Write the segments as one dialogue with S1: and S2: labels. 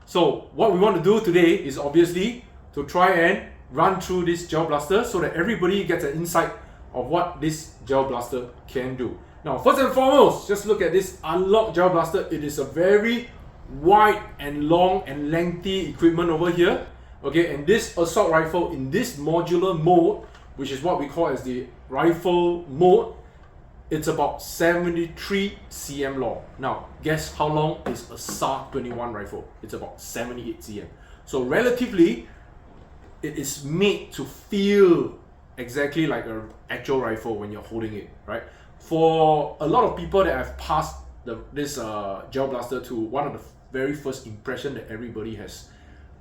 S1: So what we want to do today is obviously to try and run through this gel blaster so that everybody gets an insight of what this gel blaster can do. Now, first and foremost, just look at this UnlocX Gel Blaster. It is a very wide and long and lengthy equipment over here. Okay, and this assault rifle in this modular mode, which is what we call as the rifle mode, it's about 73 cm long. Now, guess how long is a SAR-21 rifle? It's about 78 cm. So relatively, it is made to feel exactly like an actual rifle when you're holding it, right? For a lot of people that have passed this gel blaster to, one of the very first impression that everybody has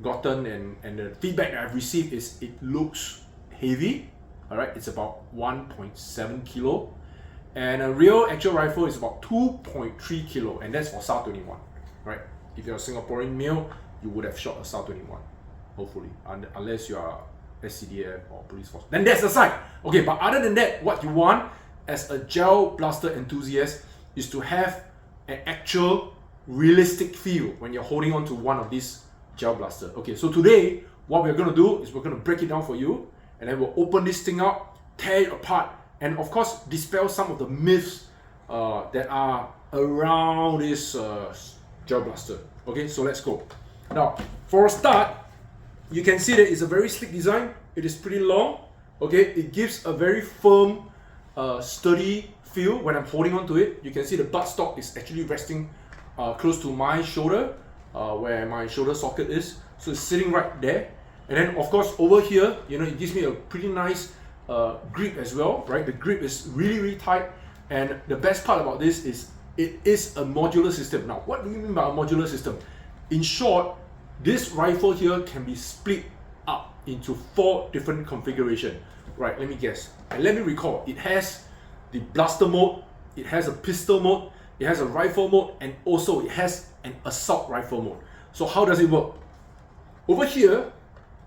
S1: gotten and the feedback that I've received is it looks heavy. All right, it's about 1.7 kilo, and a real actual rifle is about 2.3 kilo, and that's for SAR-21, right? If you're a Singaporean male, you would have shot a SAR-21, hopefully, unless you are SCDF or police force. Then that's aside. Okay, but other than that, what you want as a gel blaster enthusiast is to have an actual realistic feel when you're holding on to one of these gel blaster. Okay, so today what we're going to do is we're going to break it down for you, and then we'll open this thing up, tear it apart, and of course dispel some of the myths that are around this gel blaster. Okay, so let's go. Now, for a start, you can see that it's a very sleek design. It is pretty long. Okay, it gives a very firm, sturdy feel when I'm holding on to it. You can see the buttstock is actually resting close to my shoulder, where my shoulder socket is. So it's sitting right there. And then of course over here, you know, it gives me a pretty nice grip as well, right? The grip is really, really tight. And the best part about this is it is a modular system. Now, what do you mean by a modular system? In short, this rifle here can be split up into 4 different configurations. Right, let me guess. And let me recall, it has the blaster mode, it has a pistol mode, it has a rifle mode, and also it has an assault rifle mode. So how does it work? Over here,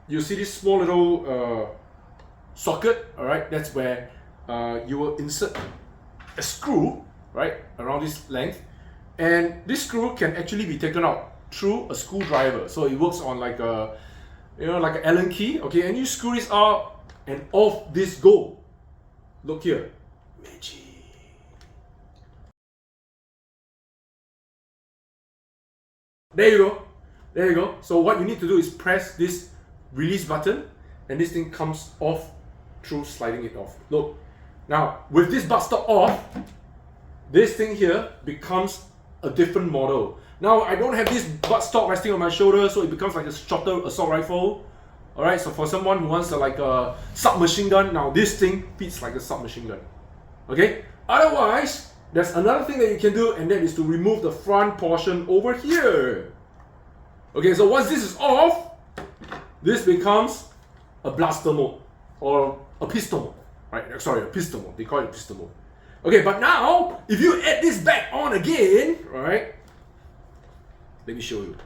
S1: you see this small little socket, all right? That's where you will insert a screw, right, around this length. And this screw can actually be taken out through a screwdriver. So it works on like a, you know, like an Allen key, okay? And you screw this out, and off this go. Look here, magic. There you go, there you go. So what you need to do is press this release button, and this thing comes off through sliding it off. Look, now with this buttstock off, this thing here becomes a different model. Now I don't have this buttstock resting on my shoulder, so it becomes like a shorter assault rifle. Alright, so for someone who wants like a submachine gun, now this thing fits like a submachine gun. Okay? Otherwise, there's another thing that you can do, and that is to remove the front portion over here. Okay, so once this is off, this becomes a blaster mode or a pistol mode. Right? Sorry, a pistol mode. They call it pistol mode. Okay, but now if you add this back on again, right? Let me show you.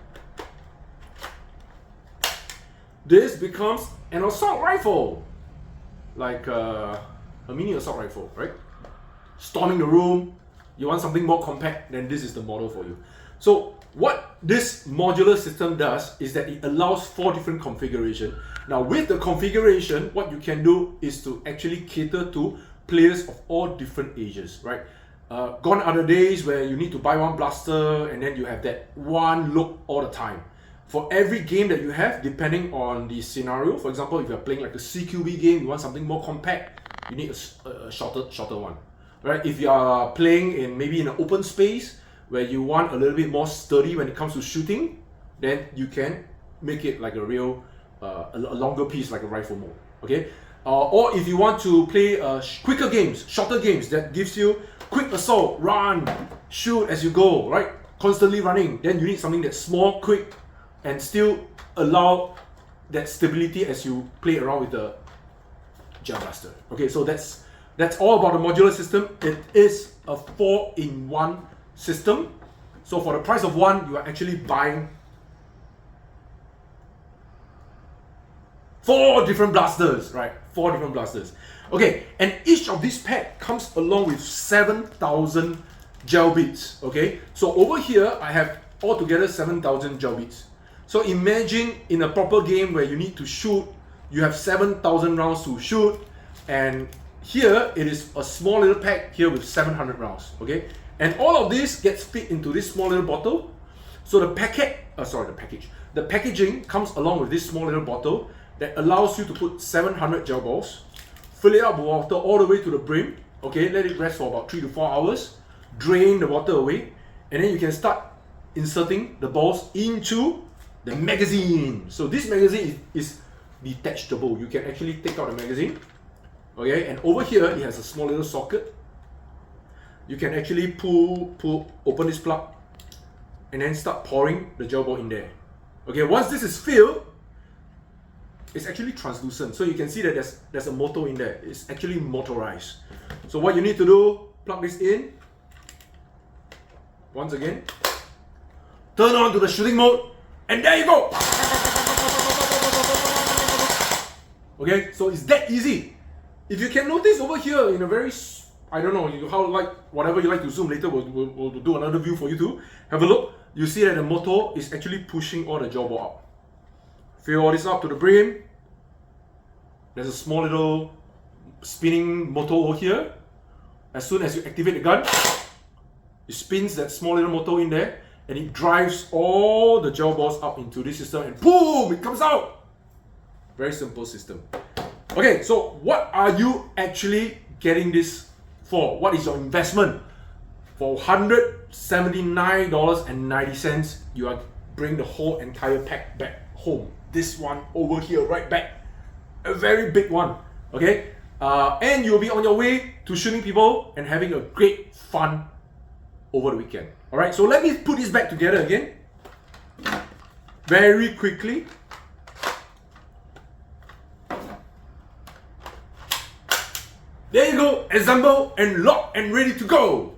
S1: This becomes an assault rifle, like a mini assault rifle, right? Storming the room, you want something more compact, then this is the model for you. So what this modular system does is that it allows 4 different configurations. Now with the configuration, what you can do is to actually cater to players of all different ages, right? Gone are the days where you need to buy one blaster and then you have that one look all the time. For every game that you have, depending on the scenario, for example, if you're playing like a CQB game, you want something more compact, you need a shorter one. Right? If you are playing in maybe in an open space where you want a little bit more sturdy when it comes to shooting, then you can make it like a real, a longer piece like a rifle mode. Okay? Or if you want to play quicker games, shorter games that gives you quick assault, run, shoot as you go, right? Constantly running, then you need something that's small, quick, and still allow that stability as you play around with the gel blaster. Okay, so that's all about the modular system. It is a 4-in-1 system. So for the price of one, you are actually buying 4 different blasters, right? 4 different blasters. Okay, and each of these pack comes along with 7,000 gel beads. Okay, so over here I have altogether 7,000 gel beads. So imagine in a proper game where you need to shoot, you have 7,000 rounds to shoot, and here it is a small little pack here with 700 rounds, okay? And all of this gets fit into this small little bottle. So the the packaging comes along with this small little bottle that allows you to put 700 gel balls, fill it up with water all the way to the brim, okay? Let it rest for about 3 to 4 hours, drain the water away, and then you can start inserting the balls into the magazine. So this magazine is detachable. You can actually take out the magazine, okay? And over here it has a small little socket. You can actually open this plug and then start pouring the gel ball in there. Okay, once this is filled, it's actually translucent. So you can see that there's a motor in there. It's actually motorized. So what you need to do, plug this in. Once again, turn on to the shooting mode, and there you go. Okay, so it's that easy. If you can notice over here in a very, I don't know, whatever you like to zoom later, we'll do another view for you to have a look. You see that the motor is actually pushing all the gel ball out. Fill all this up to the brim. There's a small little spinning motor over here. As soon as you activate the gun, it spins that small little motor in there, and it drives all the gel balls up into this system, and boom, it comes out. Very simple system. Okay, so what are you actually getting this for? What is your investment? For $179.90, you are bring the whole entire pack back home. This one over here, right back. A very big one, okay? And you'll be on your way to shooting people and having a great fun over the weekend. All right, so let me put this back together again. Very quickly. There you go, assemble and lock and ready to go.